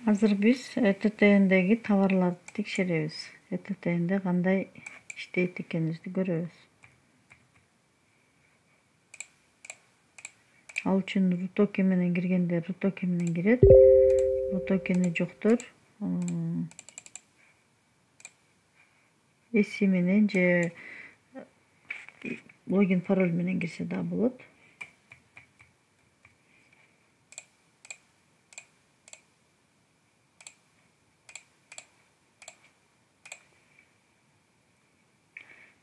Азыр биз ЭТТндеги товарларды текшеребиз. ЭТТнде кандай иштейт экенибизди көрөбүз. Ал үчүн рутоки менен киргендер рутоки менен кирет. Рутокини жоктор эси менен же логин пароль менен кирсе да болот.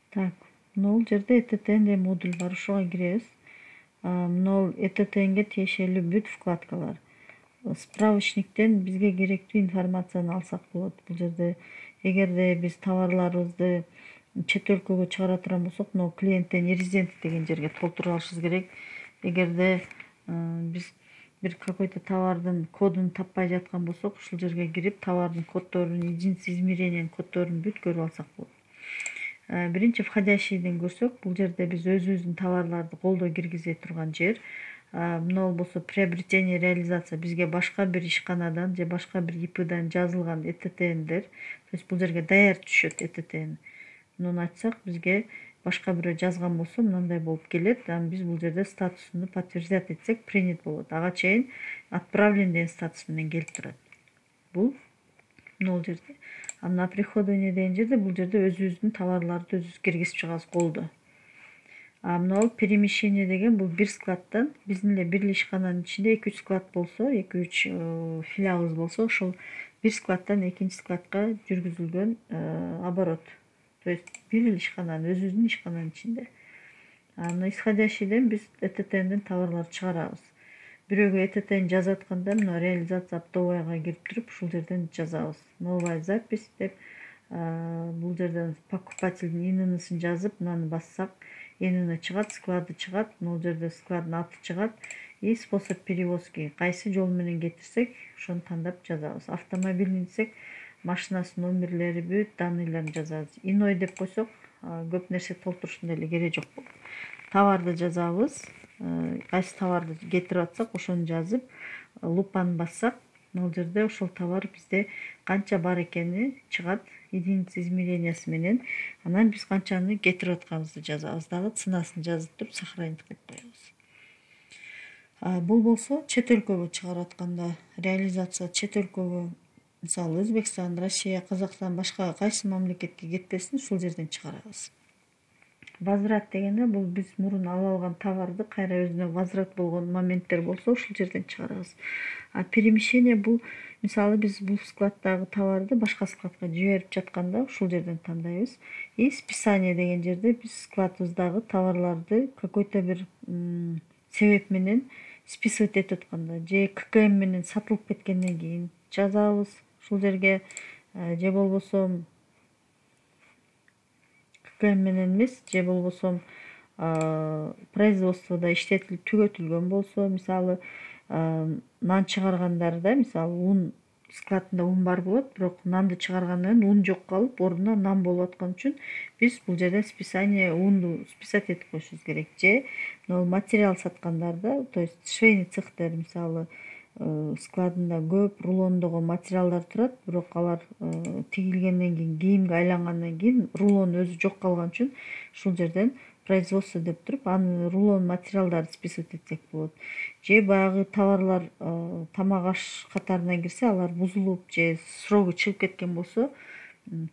Так, мынул жерде ЭТТнде модуль бар, ошого киребиз. Мынул ЭТТнге тиешелүү бүт вкладкалар. Справочниктен бизге керектүү информацияны алсак болот. Бул жерде эгерде биз товарларыбызды чет өлкөгө чыгара турган болсок, мына клиенттен резидент деген жерге толтуруп алышыбыз керек. Эгерде биз бир какой-то товардын кодун таппай жаткан болсок, ушул жерге кирип, товардын коддорун, единица измерениянын коддорун бүт көрүп алсак болот. Биринчи входящийден көрсөк, бул жерде биз өзүбүздүн товарларды колдо киргизе турган жер. Мына болсо приобретение, реализация, бизге башка бир ишканадан же башка бир ИПдан жазылган ЭТТндер. То есть бул жерге даяр түшөт ЭТТн. Муну ачсак, бизге башка бирөө жазган болсо мындай болуп келет. Биз бул жерде статусун подтверждать этсек, принят болот. Ага чейин отправлен деген статус менен келип турат. Бул мына жерде. На приходование деген жерде бул жерде өзүбүздүн товарларды өзүбүз киргизип чыгабыз колдо. Мына перемещение деген бул бир складтан биздин эле бир ишкананын ичинде 2-3 склад болсо, 2-3 филиалыбыз болсо, ошол бир складтан экинчи складка жүргүзүлгөн оборот. То есть бир ишкананын өзүбүздүн ишкананын ичинде. Мына исходящийден биз ЭТТнден товарларды чыгарабыз. Бирөөгө ЭТТни жазып атканда мына реализация оптовыйга кирип туруп, ушул жерден жазабыз. Новая запись деп бул жерден покупательдин ИННысын жазып, мынаны бассак, ИНН чыгат, склады чыгат, бул жерде складдын аты чыгат и способ перевозки, кайсы жол менен кетирсек, ошону тандап жазабыз. Автомобильни десек, машинасынын номерлери бүт данныйларын жазабыз. Иной деп койсок, көп нерсе толтуруштун деле кереги жок болот. Товарды жазабыз, кайсы товарды кетирип атсак, ошону жазып, лупаны бассак, бул жерде ошол товар бизде канча бар экени чыгат, единица измерениясы менен. Анан биз канчаны кетирип атканыбызды жазабыз дагы, ценасын жазып туруп, сохранить кылып коебуз. Бул болсо чет өлкөгө чыгарып атканда, реализация чет өлкөгө, мисалы Өзбекстан, Россия, Казакстан, башка кайсы мамлекетке кетпесин, ушул жерден чыгарабыз. Возврат дегенде бул биз мурун ала алган товарды кайра өзүнө возврат болгон моменттер болсо, ушул жерден чыгарабыз. Перемещение бул, мисалы биз бул складдагы товарды башка складка жиберип жатканда ушул жерден тандайбыз. И списание деген жерде биз складыбыздагы товарларды какой-то бир себеп менен списывать этип атканда же ККМ менен сатылып кеткенден кийин жазабыз ушул жерге, же болбосо ККМ менен эмес, же болбосо производствода иштетилип түгөтүлгөн болсо, мисалы нан чыгаргандарда, мисалы ун складында ун бар болот, бирок нанды чыгаргандан кийин ун жок калып, ордуна нан болуп аткан үчүн биз бул жерде списание унду списать этип коюшубуз керек. Же материал саткандарда, то есть швейный цехтер, мисалы складында көп рулондогу материалдар турат, бирок алар тигилгенден кийин, кийимге айлангандан кийин рулон өзү жок калган үчүн ушул жерден производство деп туруп, аны рулон материалдарды списывать этсек болот. Же баягы товарлар тамак аш катарына кирсе, алар бузулуп же срогу чыгып кеткен болсо,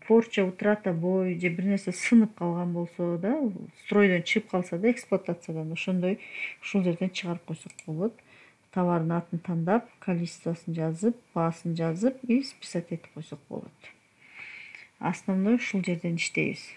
порча, утрата, бой же бир нерсе сынып калган болсо да, стройдон чыгып калса да, эксплуатациядан, ошондой ушул жерден чыгарып койсок болот. Товардын атын тандап, количествосын жазып, баасын жазып и списать этип койсок болот. Основной ушул жерден иштейбиз.